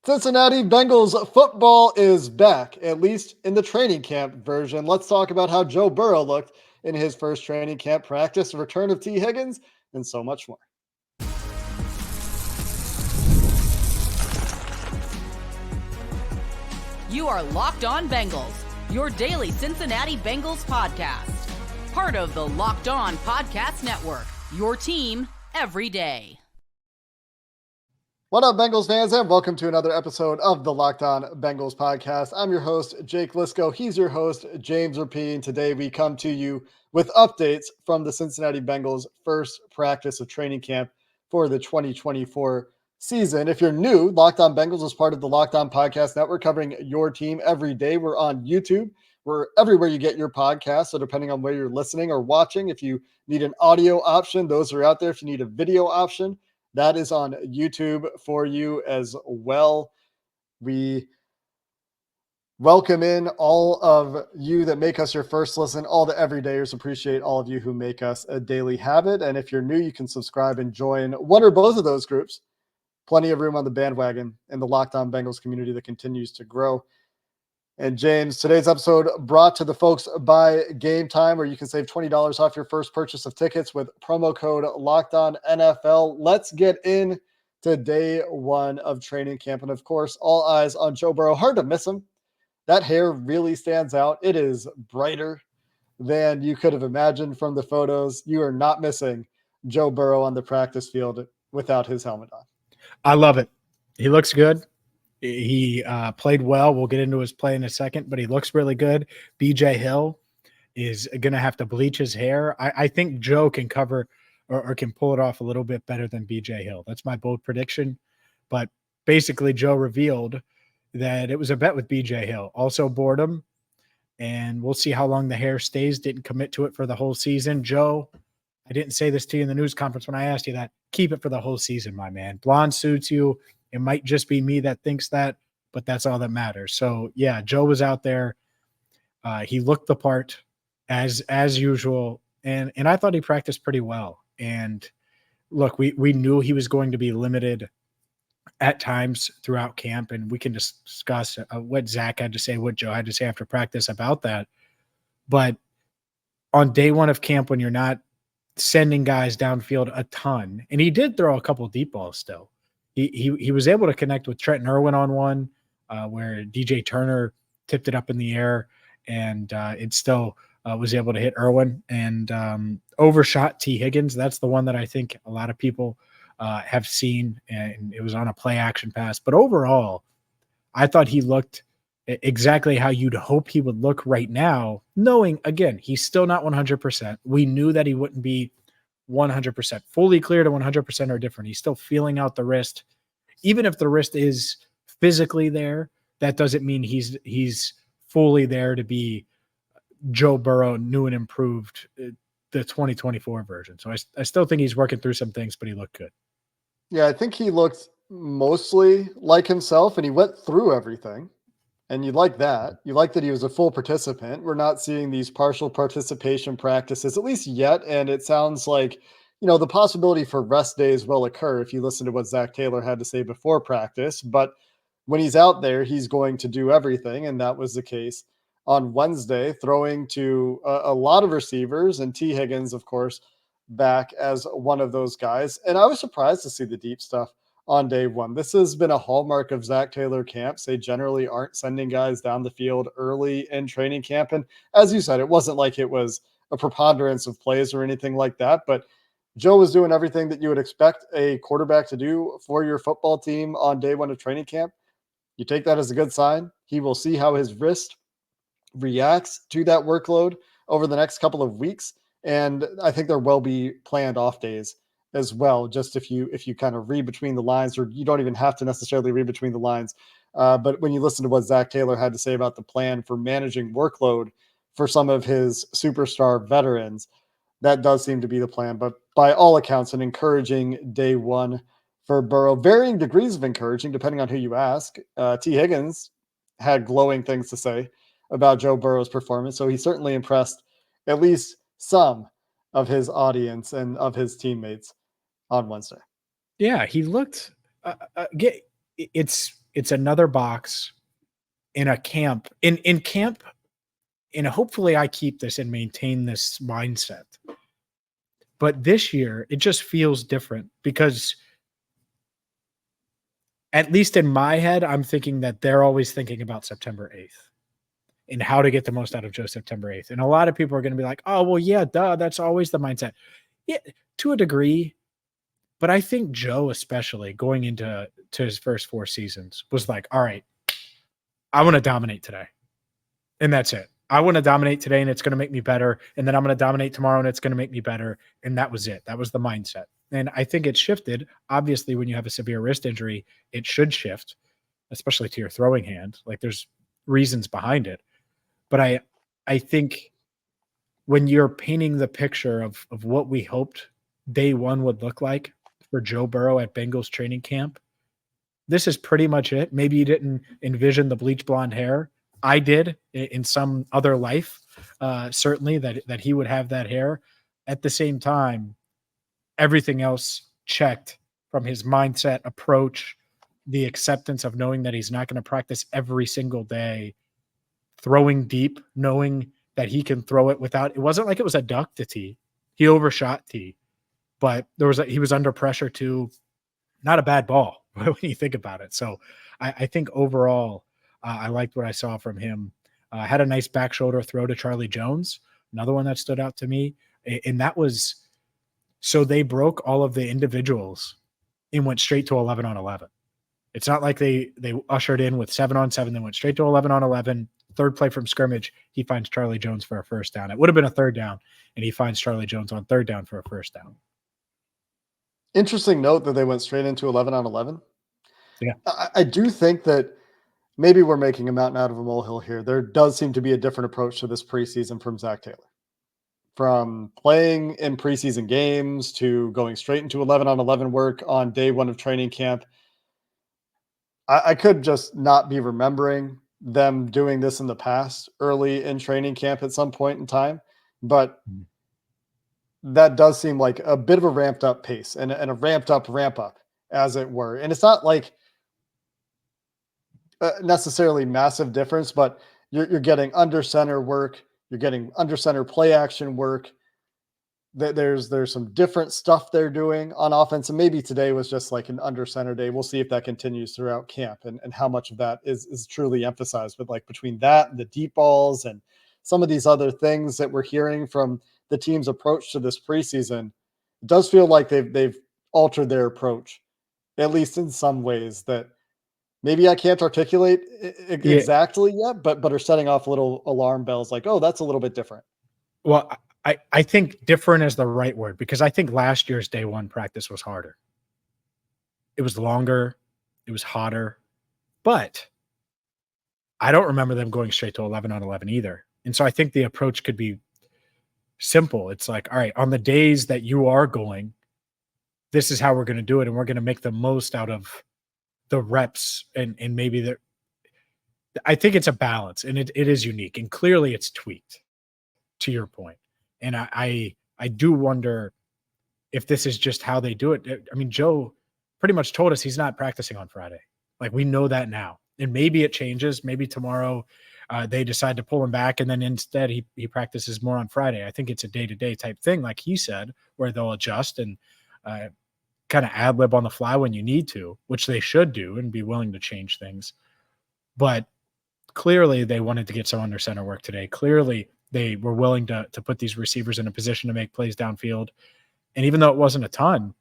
Cincinnati Bengals football is back, at least in the training camp version. Let's talk about how Joe Burrow looked in his first training camp practice, the return of T. Higgins, and so much more. You are Locked On Bengals, your daily Cincinnati Bengals podcast. Part of the Locked On Podcast Network, your team every day. What up, Bengals fans, and welcome to another episode of the Locked On Bengals podcast. I'm your host, Jake Lisco. He's your host, James Rapine. Today, we come to you with updates from the Cincinnati Bengals' first practice of training camp for the 2024 season. If you're new, Locked On Bengals is part of the Locked On Podcast Network, covering your team every day. We're on YouTube. We're everywhere you get your podcast. So depending on where you're listening or watching, if you need an audio option, those are out there. If you need a video option, that is on YouTube for you as well. We welcome in all of you that make us your first listen, all the everydayers. Appreciate all of you who make us a daily habit. And if you're new, you can subscribe and join one or both of those groups. Plenty of room on the bandwagon in the Locked On Bengals community that continues to grow. And James, today's episode brought to the folks by Gametime, where you can save $20 off your first purchase of tickets with promo code LOCKEDONNFL. Let's get in to day one of training camp. And of course, all eyes on Joe Burrow. Hard to miss him. That hair really stands out. It is brighter than you could have imagined from the photos. You are not missing Joe Burrow on the practice field without his helmet on. I love it. He looks good. He played well. We'll get into his play in a second, but he looks really good. BJ Hill is going to have to bleach his hair. I think Joe can cover or can pull it off a little bit better than BJ Hill. That's my bold prediction. But basically, Joe revealed that it was a bet with BJ Hill. Also boredom, and we'll see how long the hair stays. Didn't commit to it for the whole season. Joe, I didn't say this to you in the news conference when I asked you that. Keep it for the whole season, my man. Blonde suits you. It might just be me that thinks that, but that's all that matters. So, yeah, Joe was out there. He looked the part as usual, and I thought he practiced pretty well. And, look, we knew he was going to be limited at times throughout camp, and we can discuss what Zach had to say, what Joe had to say after practice about that. But on day one of camp, when you're not sending guys downfield a ton, and he did throw a couple of deep balls still. He was able to connect with Trenton Irwin on one where DJ Turner tipped it up in the air, and it still was able to hit Irwin and overshot T. Higgins. That's the one that I think a lot of people have seen, and it was on a play action pass. But overall, I thought he looked exactly how you'd hope he would look right now, knowing, again, he's still not 100%. We knew that he wouldn't be 100%. Fully clear to 100% are different. He's still feeling out the wrist. Even if the wrist is physically there, that doesn't mean he's fully there to be Joe Burrow, new and improved, the 2024 version. So I still think he's working through some things, but he looked good. Yeah, I think he looked mostly like himself, and he went through everything. And you like that. You like that he was a full participant. We're not seeing these partial participation practices, at least yet. And it sounds like, the possibility for rest days will occur if you listen to what Zach Taylor had to say before practice. But when he's out there, he's going to do everything. And that was the case on Wednesday, throwing to a lot of receivers, and T. Higgins, of course, back as one of those guys. And I was surprised to see the deep stuff on day one. This has been a hallmark of Zach Taylor camps. They generally aren't sending guys down the field early in training camp. And as you said, it wasn't like it was a preponderance of plays or anything like that, but Joe was doing everything that you would expect a quarterback to do for your football team on day one of training camp. You take that as a good sign. He will see how his wrist reacts to that workload over the next couple of weeks. And I think there will be planned off days as well, just if you kind of read between the lines, or you don't even have to necessarily read between the lines. But when you listen to what Zach Taylor had to say about the plan for managing workload for some of his superstar veterans, that does seem to be the plan. But by all accounts, an encouraging day one for Burrow. Varying degrees of encouraging, depending on who you ask. T. Higgins had glowing things to say about Joe Burrow's performance, so he certainly impressed at least some of his audience and of his teammates on Wednesday. Yeah, he looked it's it's another box in a camp in camp. And hopefully I keep this and maintain this mindset. But this year, it just feels different because at least in my head, I'm thinking that they're always thinking about September 8th and how to get the most out of Joe September 8th. And a lot of people are going to be like, oh, well, yeah, duh, that's always the mindset. Yeah, to a degree. But I think Joe, especially going into his first 4 seasons, was like, all right, I want to dominate today. And that's it. I want to dominate today and it's going to make me better. And then I'm going to dominate tomorrow and it's going to make me better. And that was it. That was the mindset. And I think it shifted. Obviously, when you have a severe wrist injury, it should shift, especially to your throwing hand. Like there's reasons behind it. But I think when you're painting the picture of what we hoped day one would look like for Joe Burrow at Bengals training camp, this is pretty much it. Maybe you didn't envision the bleach blonde hair. I did in some other life, certainly that he would have that hair. At the same time, everything else checked from his mindset, approach, the acceptance of knowing that he's not going to practice every single day, throwing deep, knowing that he can throw it without, it wasn't like it was a duck to T. He overshot T, but he was under pressure too. Not a bad ball when you think about it. So I think overall, I liked what I saw from him. Had a nice back shoulder throw to Charlie Jones, another one that stood out to me. And that was, so they broke all of the individuals and went straight to 11 on 11. It's not like they ushered in with 7 on 7. They went straight to 11 on 11. Third play from scrimmage, he finds Charlie Jones for a first down. It would have been a third down, and he finds Charlie Jones on third down for a first down. Interesting note that they went straight into 11 on 11. Yeah. I do think that maybe we're making a mountain out of a molehill here. There does seem to be a different approach to this preseason from Zach Taylor. From playing in preseason games to going straight into 11 on 11 work on day one of training camp. I could just not be remembering them doing this in the past early in training camp at some point in time, but that does seem like a bit of a ramped up pace and a ramped up ramp up, as it were. And it's not like necessarily massive difference, but you're getting under center work. You're getting under center play action work. There's some different stuff they're doing on offense. And maybe today was just like an under center day. We'll see if that continues throughout camp and how much of that is truly emphasized. But like between that and the deep balls and some of these other things that we're hearing from the team's approach to this preseason, it does feel like they've altered their approach, at least in some ways that maybe I can't articulate exactly yet, but are setting off little alarm bells like, oh, that's a little bit different. Well, I think different is the right word, because I think last year's day one practice was harder. It was longer. It was hotter. But I don't remember them going straight to 11 on 11 either. And so I think the approach could be simple. It's like, all right, on the days that you are going, this is how we're going to do it. And we're going to make the most out of the reps and maybe I think it's a balance, and it is unique, and clearly it's tweaked, to your point. And I do wonder if this is just how they do it. I mean, Joe pretty much told us he's not practicing on Friday. Like, we know that now. And maybe it changes. Maybe tomorrow they decide to pull him back, and then instead he practices more on Friday. I think it's a day-to-day type thing, like he said, where they'll adjust and kind of ad-lib on the fly when you need to, which they should do and be willing to change things. But clearly they wanted to get some under center work today. Clearly they were willing to put these receivers in a position to make plays downfield. And even though it wasn't a ton,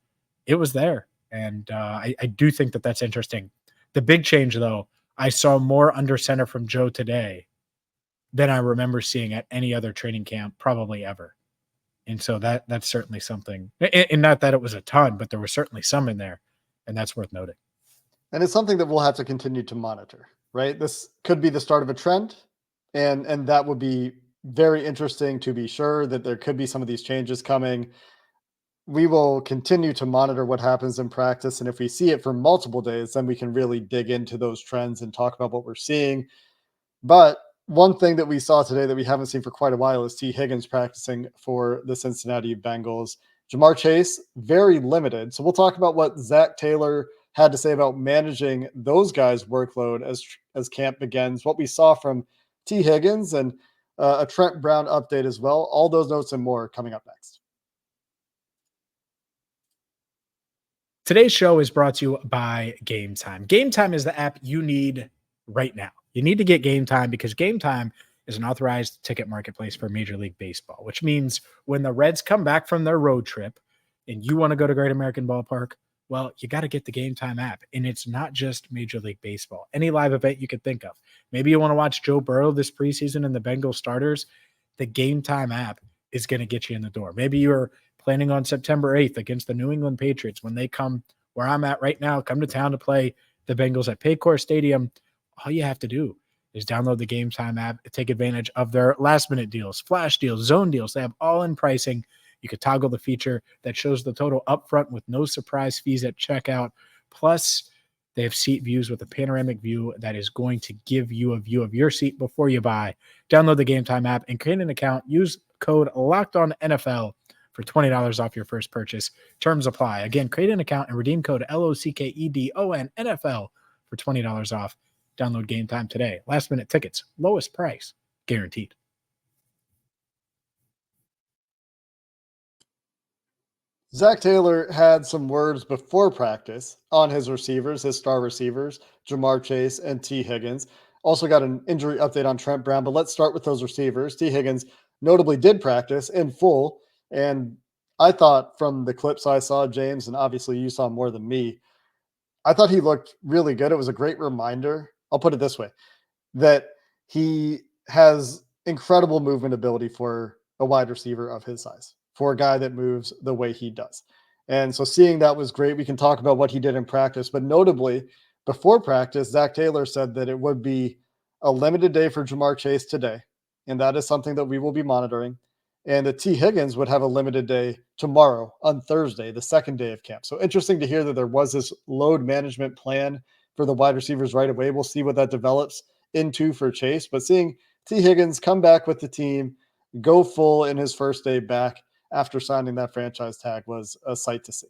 it was there. And I do think that that's interesting. The big change, though, I saw more under center from Joe today than I remember seeing at any other training camp, probably ever. And so that's certainly something, and not that it was a ton, but there was certainly some in there, and that's worth noting. And it's something that we'll have to continue to monitor, right? This could be the start of a trend, and that would be very interesting to be sure that there could be some of these changes coming. We will continue to monitor what happens in practice, and if we see it for multiple days, then we can really dig into those trends and talk about what we're seeing. But one thing that we saw today that we haven't seen for quite a while is T. Higgins practicing for the Cincinnati Bengals. Jamar Chase, very limited. So we'll talk about what Zach Taylor had to say about managing those guys' workload as camp begins, what we saw from T. Higgins, and a Trent Brown update as well. All those notes and more coming up next. Today's show is brought to you by Gametime. Gametime is the app you need right now. You need to get Gametime because Gametime is an authorized ticket marketplace for Major League Baseball, which means when the Reds come back from their road trip and you want to go to Great American Ballpark, well, you got to get the Gametime app. And it's not just Major League Baseball. Any live event you could think of. Maybe you want to watch Joe Burrow this preseason and the Bengals starters. The Gametime app is going to get you in the door. Maybe you're planning on September 8th against the New England Patriots when they come where I'm at right now, come to town to play the Bengals at Paycor Stadium. All you have to do is download the Gametime app, take advantage of their last-minute deals, flash deals, zone deals. They have all-in pricing. You could toggle the feature that shows the total upfront with no surprise fees at checkout. Plus, they have seat views with a panoramic view that is going to give you a view of your seat before you buy. Download the Gametime app and create an account. Use code LOCKEDONNFL for $20 off your first purchase. Terms apply. Again, create an account and redeem code LOCKEDONNFL for $20 off. Download Gametime today. Last-minute tickets, lowest price, guaranteed. Zach Taylor had some words before practice on his receivers, his star receivers, Jamar Chase and T. Higgins. Also got an injury update on Trent Brown, but let's start with those receivers. T. Higgins notably did practice in full, and I thought from the clips I saw, James, and obviously you saw more than me, I thought he looked really good. It was a great reminder. I'll put it this way, that he has incredible movement ability for a wide receiver of his size, for a guy that moves the way he does. And so seeing that was great. We can talk about what he did in practice, but notably before practice, Zach Taylor said that it would be a limited day for Jamar Chase today. And that is something that we will be monitoring. And that T. Higgins would have a limited day tomorrow on Thursday, the second day of camp. So interesting to hear that there was this load management plan for the wide receivers right away. We'll see what that develops into for Chase, but seeing T. Higgins come back with the team, go full in his first day back after signing that franchise tag was a sight to see.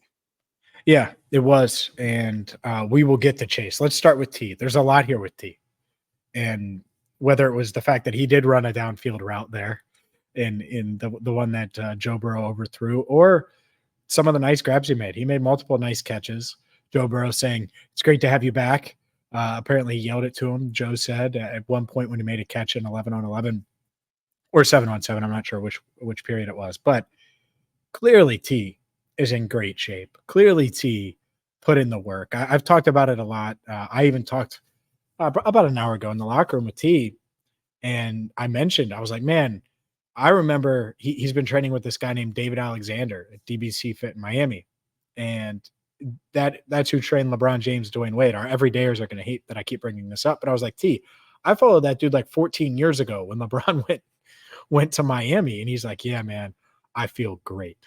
Yeah, it was. And we will get to Chase. Let's start with T. There's a lot here with T. And whether it was the fact that he did run a downfield route there in the one that Joe Burrow overthrew, or some of the nice grabs he made. He made multiple nice catches. Joe Burrow saying, "It's great to have you back." Apparently he yelled it to him. Joe said at one point when he made a catch in 11-on-11 or 7-on-7. I'm not sure which period it was, but clearly T is in great shape. Clearly T put in the work. I've talked about it a lot. I even talked about an hour ago in the locker room with T, and I mentioned, I was like, man, I remember he's been training with this guy named David Alexander at DBC Fit in Miami. And that's who trained LeBron James, Dwayne Wade. Our everydayers are going to hate that I keep bringing this up, but I was like, T, I followed that dude like 14 years ago when LeBron went to Miami. And he's like, yeah, man, I feel great.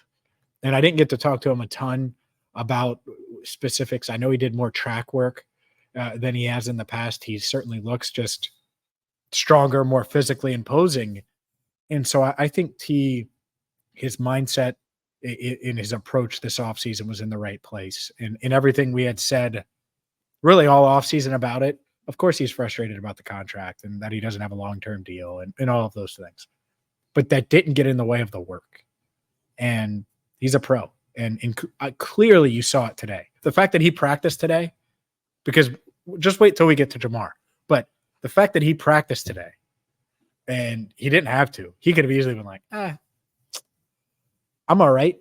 And I didn't get to talk to him a ton about specifics. I know he did more track work than he has in the past. He certainly looks just stronger, more physically imposing. And so I think T, his mindset in his approach this offseason was in the right place. And in everything we had said really all offseason about it, of course he's frustrated about the contract and that he doesn't have a long-term deal and all of those things. But that didn't get in the way of the work. And he's a pro. And clearly you saw it today. The fact that he practiced today, because just wait till we get to Jamar, but the fact that he practiced today and he didn't have to, he could have easily been like, I'm all right,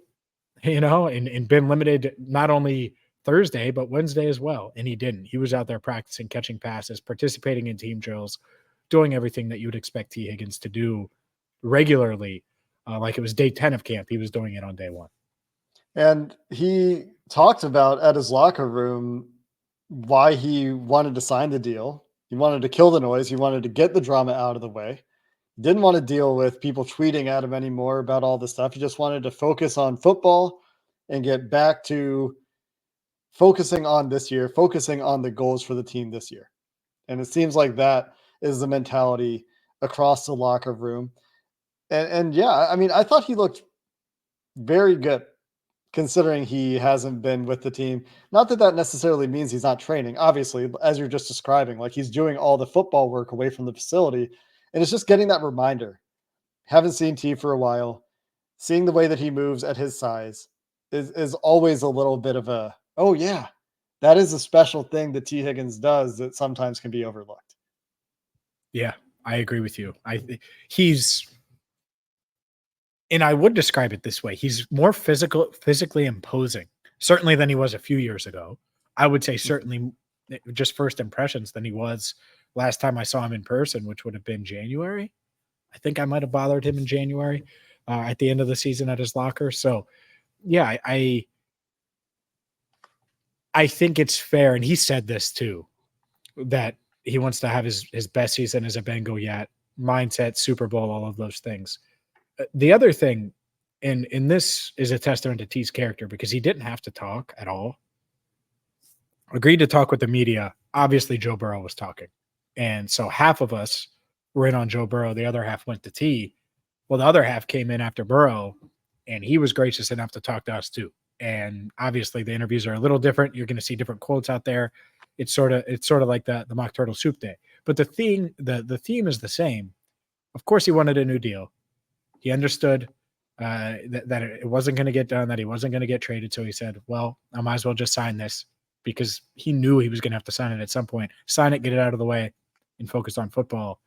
and been limited not only Thursday, but Wednesday as well. And he didn't. He was out there practicing, catching passes, participating in team drills, doing everything that you would expect T. Higgins to do regularly. Like it was day 10 of camp. He was doing it on day 1. And he talked about at his locker room why he wanted to sign the deal. He wanted to kill the noise. He wanted to get the drama out of the way. Didn't want to deal with people tweeting at him anymore about all this stuff. He just wanted to focus on football and get back to focusing on this year, focusing on the goals for the team this year. And it seems like that is the mentality across the locker room. And yeah, I mean, I thought he looked very good considering he hasn't been with the team. Not that that necessarily means he's not training. Obviously, as you're just describing, like he's doing all the football work away from the facility. And it's just getting that reminder. Haven't seen T for a while. Seeing the way that he moves at his size is always a little bit of a, oh yeah, that is a special thing that T. Higgins does that sometimes can be overlooked. Yeah, I agree with you. And I would describe it this way. He's more physically imposing, certainly than he was a few years ago. I would say certainly just first impressions than he was last time I saw him in person, which would have been January. I think I might have bothered him in January at the end of the season at his locker. So yeah, I think it's fair. And he said this too, that he wants to have his best season as a Bengal yet. Mindset, Super Bowl, all of those things. The other thing, and this is a testament to T's character because he didn't have to talk at all. Agreed to talk with the media. Obviously, Joe Burrow was talking. And so half of us were in on Joe Burrow. The other half went to T. Well, the other half came in after Burrow, and he was gracious enough to talk to us too. And obviously, the interviews are a little different. You're going to see different quotes out there. It's sort of like the mock turtle soup day. But the theme is the same. Of course, he wanted a new deal. He understood that it wasn't going to get done, that he wasn't going to get traded. So he said, well, I might as well just sign this because he knew he was going to have to sign it at some point. Sign it, get it out of the way, and focus on football.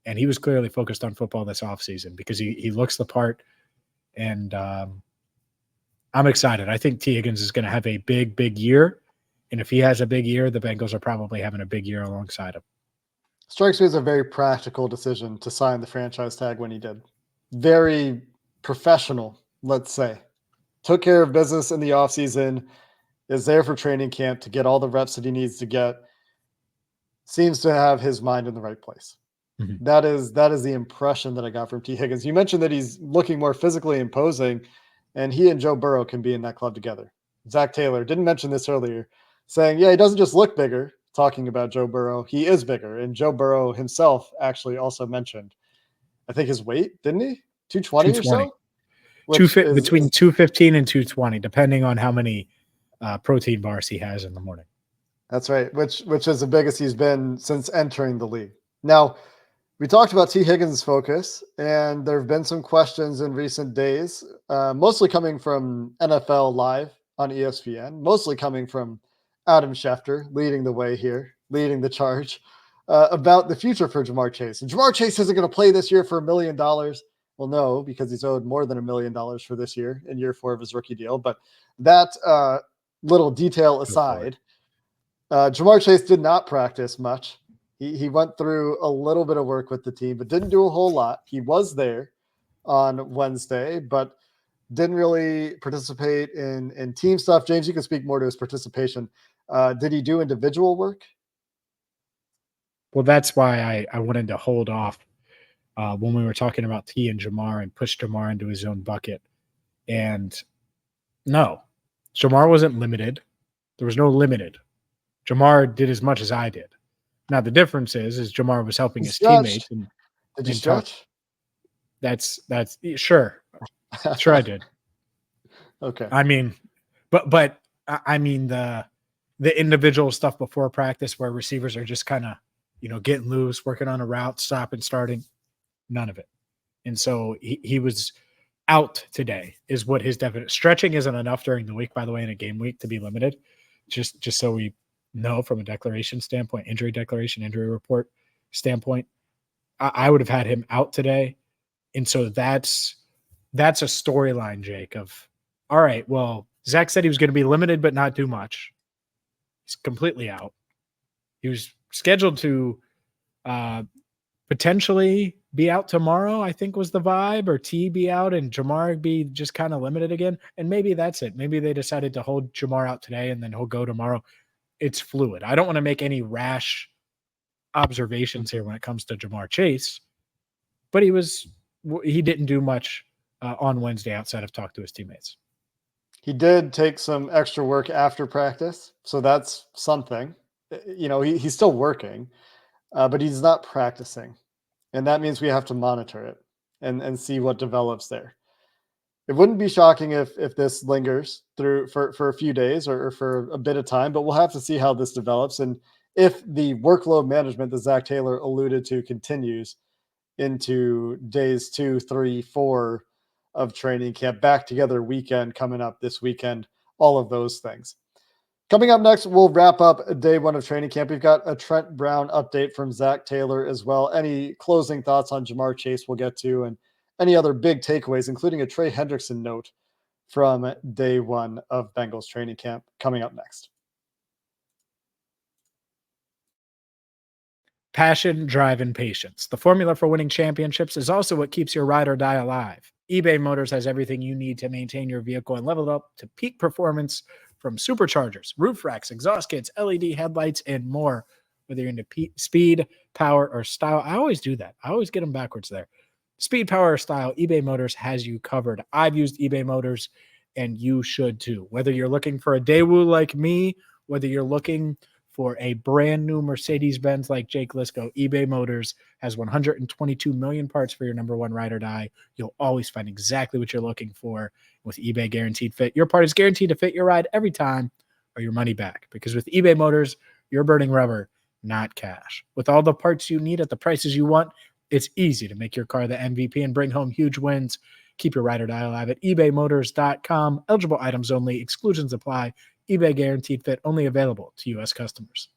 And he was clearly focused on football this offseason because he looks the part. And I'm excited. I think T. Higgins is going to have a big, big year. And if he has a big year, the Bengals are probably having a big year alongside him. Strikes me as a very practical decision to sign the franchise tag when he did. Very professional, let's say. Took care of business in the offseason, is there for training camp to get all the reps that he needs to get. Seems to have his mind in the right place. Mm-hmm. That is the impression that I got from T. Higgins. You mentioned that he's looking more physically imposing, and he and Joe Burrow can be in that club together. Zach Taylor didn't mention this earlier, saying, yeah, he doesn't just look bigger, talking about Joe Burrow. He is bigger. And Joe Burrow himself actually also mentioned, I think his weight, didn't he? 220 or so? Between 215 and 220, depending on how many protein bars he has in the morning. That's right, which is the biggest he's been since entering the league. Now, we talked about T. Higgins' focus, and there have been some questions in recent days, mostly coming from NFL Live on ESPN, mostly coming from Adam Schefter, leading the way here, leading the charge, about the future for Ja'Marr Chase. And Ja'Marr Chase isn't going to play this year for $1 million. Well, no, because he's owed more than $1 million for this year in year 4 of his rookie deal. But that little detail aside, Ja'Marr Chase did not practice much. He went through a little bit of work with the team, but didn't do a whole lot. He was there on Wednesday, but didn't really participate in team stuff. James, you can speak more to his participation. Did he do individual work? Well, that's why I wanted to hold off when we were talking about T and Ja'Marr and push Ja'Marr into his own bucket. And no, Ja'Marr wasn't limited. There was no limited. Ja'Marr did as much as I did. Now, the difference is Ja'Marr was helping his teammates. Did you stretch? That's sure. Sure I did. Okay. I mean, but I mean the individual stuff before practice where receivers are just kind of, getting loose, working on a route, stopping, starting, none of it. And so he was out today is what his definition. Stretching isn't enough during the week, by the way, in a game week to be limited. Just so we know from a declaration standpoint, injury declaration, injury report standpoint, I would have had him out today. And so that's a storyline, Jake, of, all right, well, Zach said he was going to be limited but not do much. He's completely out. He was scheduled to potentially be out tomorrow, I think was the vibe, or T be out and Ja'Marr be just kind of limited again. And maybe that's it. Maybe they decided to hold Ja'Marr out today and then he'll go tomorrow. It's fluid. I don't want to make any rash observations here when it comes to Ja'Marr Chase, but he didn't do much on Wednesday outside of talk to his teammates. He did take some extra work after practice, so that's something. He's still working, but he's not practicing, and that means we have to monitor it and see what develops there. it wouldn't be shocking if this lingers through for a few days or for a bit of time, but we'll have to see how this develops and if the workload management that Zach Taylor alluded to continues into days 2, 3, 4 of training camp, back together weekend coming up this weekend, all of those things. Coming up next, we'll wrap up day 1 of training camp. We've got a Trent Brown update from Zach Taylor as well. Any closing thoughts on Jamar Chase we'll get to, and any other big takeaways, including a Trey Hendrickson note from day 1 of Bengals training camp coming up next. Passion, drive, and patience. The formula for winning championships is also what keeps your ride or die alive. eBay Motors has everything you need to maintain your vehicle and level it up to peak performance, from superchargers, roof racks, exhaust kits, LED headlights, and more. Whether you're into speed, power, or style. I always do that. I always get them backwards there. Speed, power, or style, eBay Motors has you covered. I've used eBay Motors, and you should too. Whether you're looking for a Daewoo like me, whether you're looking for a brand new Mercedes-Benz like Jake Lisco, eBay Motors has 122 million parts for your number one ride or die. You'll always find exactly what you're looking for with eBay Guaranteed Fit. Your part is guaranteed to fit your ride every time or your money back. Because with eBay Motors, you're burning rubber, not cash. With all the parts you need at the prices you want, it's easy to make your car the MVP and bring home huge wins. Keep your ride or die alive at ebaymotors.com. Eligible items only. Exclusions apply. eBay Guaranteed Fit only available to U.S. customers.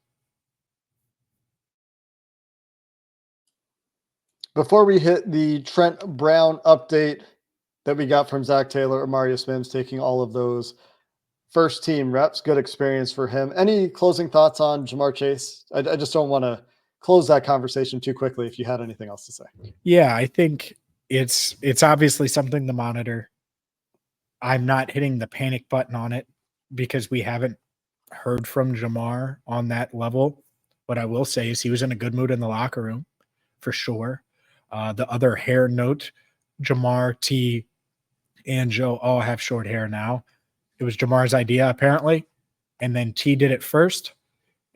Before we hit the Trent Brown update that we got from Zach Taylor, Amarius Mims taking all of those first team reps, good experience for him. Any closing thoughts on Jamar Chase? I just don't want to close that conversation too quickly if you had anything else to say. Yeah, I think it's obviously something to monitor. I'm not hitting the panic button on it because we haven't heard from Jamar on that level. What I will say is he was in a good mood in the locker room for sure. The other hair note, Jamar, T, and Joe all have short hair now. It was Jamar's idea apparently, and then T did it first,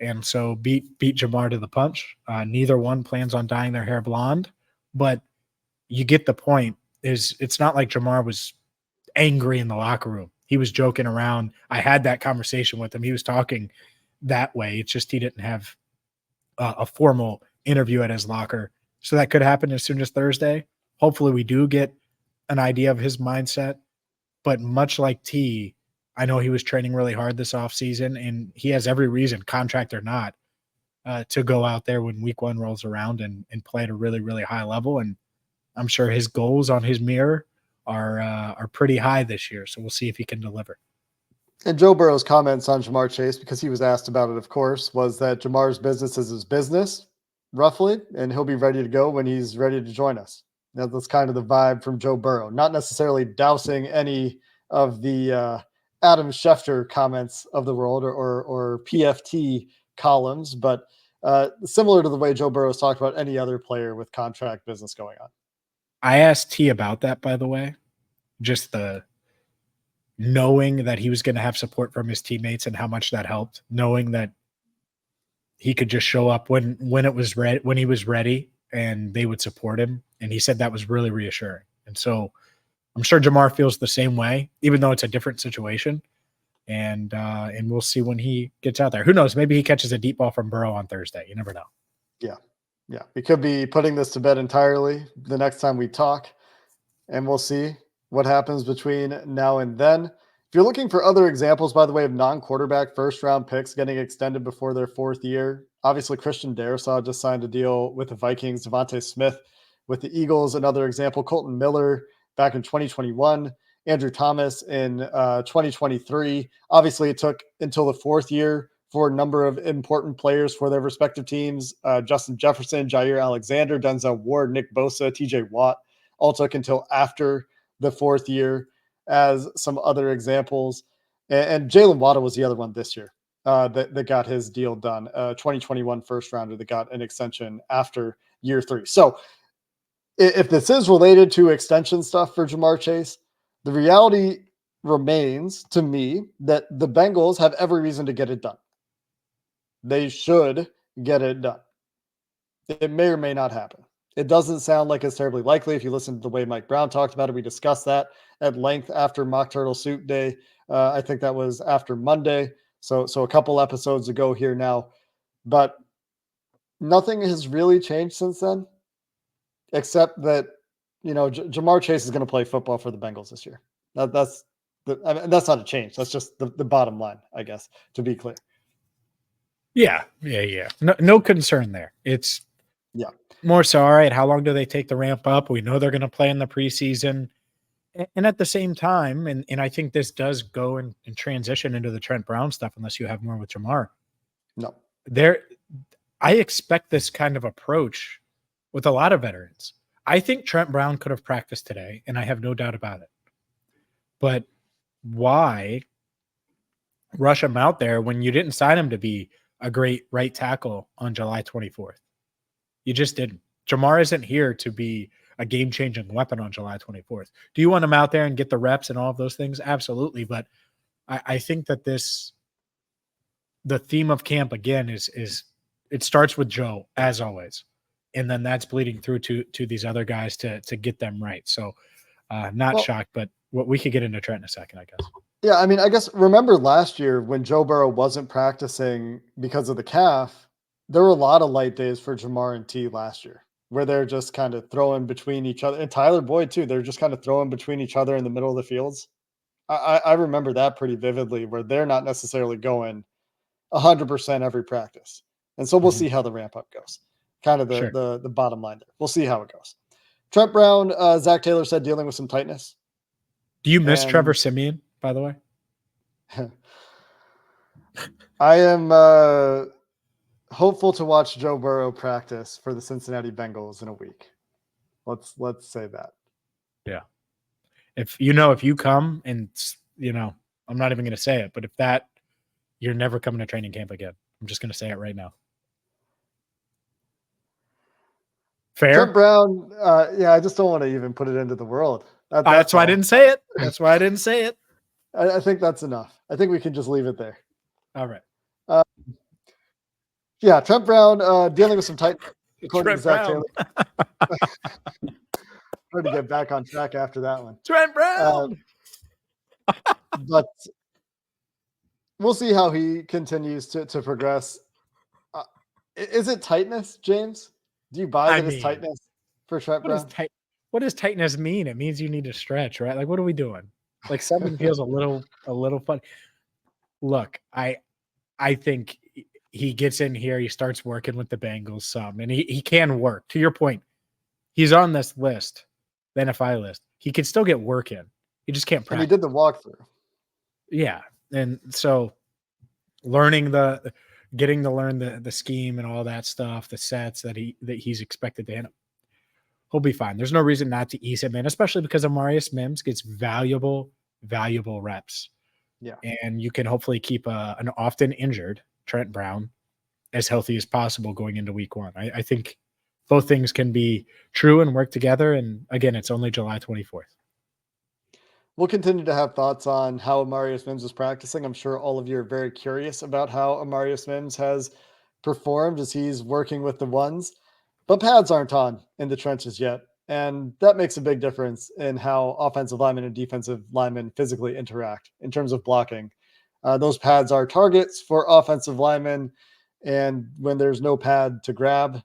and so beat Jamar to the punch. Neither one plans on dyeing their hair blonde, but you get the point. It's not like Jamar was angry in the locker room. He was joking around. I had that conversation with him. He was talking that way. It's just he didn't have a formal interview at his locker. So that could happen as soon as Thursday. Hopefully we do get an idea of his mindset. But much like T, I know he was training really hard this offseason, and he has every reason, contract or not, to go out there when week 1 rolls around and play at a really, really high level. And I'm sure his goals on his mirror are pretty high this year. So we'll see if he can deliver. And Joe Burrow's comments on Jamar Chase, because he was asked about it, of course, was that Jamar's business is his business, roughly, and he'll be ready to go when he's ready to join us. Now, that's kind of the vibe from Joe Burrow, not necessarily dousing any of the Adam Schefter comments of the world or PFT columns, but similar to the way Joe Burrow's talked about any other player with contract business going on. I asked T about that, by the way, just the knowing that he was going to have support from his teammates and how much that helped, knowing that he could just show up when it was ready, when he was ready, and they would support him. And he said that was really reassuring. And so I'm sure Jamar feels the same way, even though it's a different situation. And we'll see when he gets out there. Who knows? Maybe he catches a deep ball from Burrow on Thursday. You never know. Yeah. We could be putting this to bed entirely the next time we talk, and we'll see what happens between now and then. If you're looking for other examples, by the way, of non-quarterback first-round picks getting extended before their 4th year, obviously Christian Darrisaw just signed a deal with the Vikings. Devontae Smith with the Eagles, another example. Colton Miller back in 2021. Andrew Thomas in 2023. Obviously, it took until the 4th year for a number of important players for their respective teams. Justin Jefferson, Jair Alexander, Denzel Ward, Nick Bosa, TJ Watt all took until after the 4th year, as some other examples. And Jalen Waddle was the other one this year that got his deal done. 2021 first rounder that got an extension after year 3. So if this is related to extension stuff for Jamar Chase, the reality remains to me that the Bengals have every reason to get it done. They should get it done. It may or may not happen. It doesn't sound like it's terribly likely. If you listen to the way Mike Brown talked about it, we discussed that at length after Mock Turtle Soup Day. I think that was after Monday. So a couple episodes ago here now. But nothing has really changed since then, except that, Jamar Chase is going to play football for the Bengals this year. That's that's not a change. That's just the bottom line, I guess, to be clear. Yeah. No concern there. It's more so, all right, how long do they take the ramp up? We know they're going to play in the preseason. And at the same time, and I think this does go and transition into the Trent Brown stuff, unless you have more with Jamar. No. I expect this kind of approach with a lot of veterans. I think Trent Brown could have practiced today, and I have no doubt about it. But why rush him out there when you didn't sign him to be a great right tackle on July 24th? You just didn't. Jamar isn't here to be a game-changing weapon on July 24th. Do you want him out there and get the reps and all of those things? Absolutely. But I think that the theme of camp, again, is it starts with Joe, as always. And then that's bleeding through to these other guys to get them right. So not shocked, but we could get into Trent in a second, I guess. Yeah, I mean, I guess remember last year when Joe Burrow wasn't practicing because of the calf, there were a lot of light days for Jamar and T last year where they're just kind of throwing between each other. And Tyler Boyd, too. They're just kind of throwing between each other in the middle of the fields. I remember that pretty vividly, where they're not necessarily going 100% every practice. And so we'll see how the ramp up goes. Kind of the bottom line there. We'll see how it goes. Trent Brown, Zach Taylor said dealing with some tightness. Do you miss Trevor Siemian, by the way? I am hopeful to watch Joe Burrow practice for the Cincinnati Bengals in a week. Let's say that. Yeah. If you come and, I'm not even going to say it, but if you're never coming to training camp again. I'm just going to say it right now. Fair? Trent Brown, I just don't want to even put it into the world. That's why I didn't say it. That's why I didn't say it. I think that's enough. I think we can just leave it there. All right. Trent Brown dealing with some tight. According to Zach Taylor. Hard to get back on track after that one. Trent Brown. But we'll see how he continues to progress. Is it tightness, James? Do you buy that it's tightness for Trent Brown? What does tightness mean? It means you need to stretch, right? Like, what are we doing? Like, something feels a little fun. Look, I think he gets in here, he starts working with the Bengals some, and he can work. To your point, he's on this list, the NFI list. He can still get work in. He just can't practice. And he did the walkthrough. Yeah. And so getting to learn the scheme and all that stuff, the sets that he's expected to hit him. He'll be fine. There's no reason not to ease him in, especially because Amarius Mims gets valuable reps. Yeah. And you can hopefully keep an often injured Trent Brown as healthy as possible going into week one. I think both things can be true and work together. And again, it's only July 24th. We'll continue to have thoughts on how Amarius Mims is practicing. I'm sure all of you are very curious about how Amarius Mims has performed as he's working with the ones, but pads aren't on in the trenches yet. And that makes a big difference in how offensive linemen and defensive linemen physically interact in terms of blocking. Those pads are targets for offensive linemen. And when there's no pad to grab,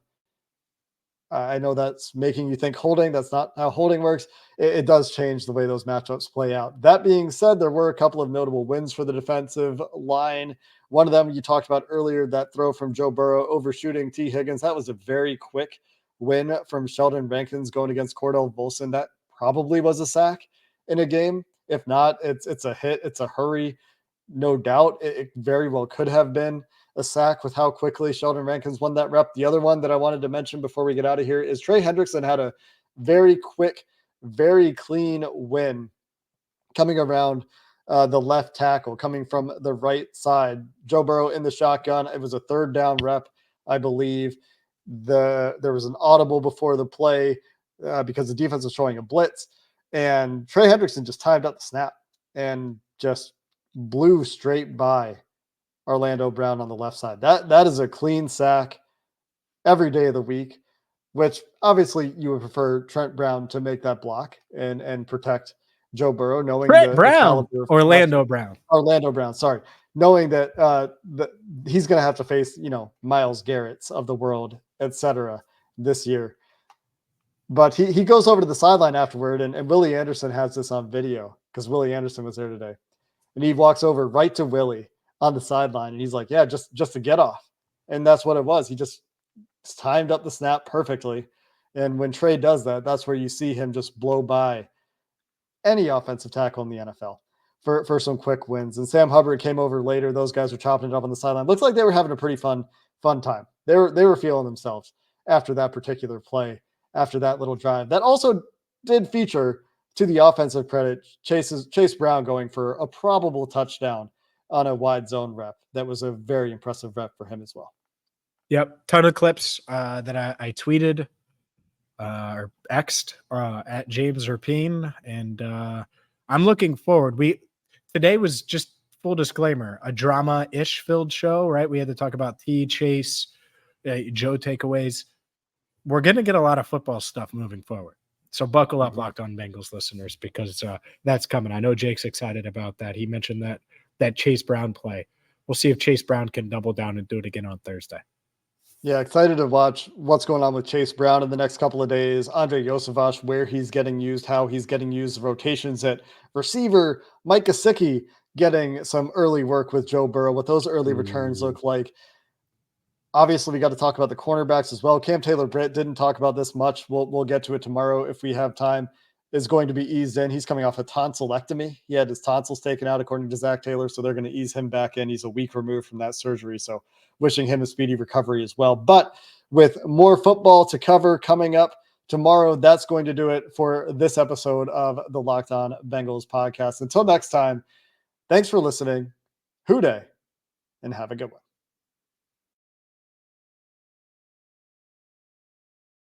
I know that's making you think holding. That's not how holding works. It does change the way those matchups play out. That being said, there were a couple of notable wins for the defensive line. One of them you talked about earlier, that throw from Joe Burrow overshooting T. Higgins. That was a very quick win from Sheldon Rankins going against Cordell Volson. That probably was a sack in a game. If not, it's a hit. It's a hurry. No doubt. It very well could have been a sack with how quickly Sheldon Rankins won that rep. The other one that I wanted to mention before we get out of here is Trey Hendrickson had a very quick, very clean win coming around the left tackle, coming from the right side. Joe Burrow in the shotgun. It was a third down rep, I believe. There was an audible before the play because the defense was showing a blitz, and Trey Hendrickson just timed up the snap and just blew straight by Orlando Brown on the left side. That is a clean sack every day of the week. which obviously you would prefer Trent Brown to make that block and protect Joe Burrow, knowing Brett the Brown, caliber of Orlando Brown. Orlando Brown, sorry, knowing that he's going to have to face, Myles Garrett's of the world, etc. this year. But he goes over to the sideline afterward, and Willie Anderson has this on video because Willie Anderson was there today. And he walks over right to Willie on the sideline, and he's like, yeah, just to get off. And that's what it was. He just timed up the snap perfectly. And when Trey does that, that's where you see him just blow by any offensive tackle in the NFL for some quick wins. And Sam Hubbard came over later. Those guys were chopping it up on the sideline. Looks like they were having a pretty fun time. They were feeling themselves after that particular play, after that little drive. That also did feature, to the offensive credit, Chase Brown going for a probable touchdown on a wide zone rep. That was a very impressive rep for him as well. Yep. Ton of clips that I tweeted or X'd at James Rapine. And I'm looking forward. Today was, just full disclaimer, a drama-ish filled show, right? We had to talk about Chase, Joe takeaways. We're going to get a lot of football stuff moving forward. So buckle up, Locked On Bengals listeners, because that's coming. I know Jake's excited about that. He mentioned that Chase Brown play. We'll see if Chase Brown can double down and do it again on Thursday. Yeah, excited to watch what's going on with Chase Brown in the next couple of days. Andre Yosevich, where he's getting used, how he's getting used, rotations at receiver. Mike Gesicki getting some early work with Joe Burrow, what those early returns look like. Obviously, we got to talk about the cornerbacks as well. Cam Taylor-Britt didn't talk about this much. We'll get to it tomorrow if we have time. Is going to be eased in. He's coming off a tonsillectomy. He had his tonsils taken out, according to Zach Taylor, so they're going to ease him back in. He's a week removed from that surgery, so wishing him a speedy recovery as well. But with more football to cover coming up tomorrow, that's going to do it for this episode of the Locked On Bengals podcast. Until next time, thanks for listening. Hoo day, and have a good one.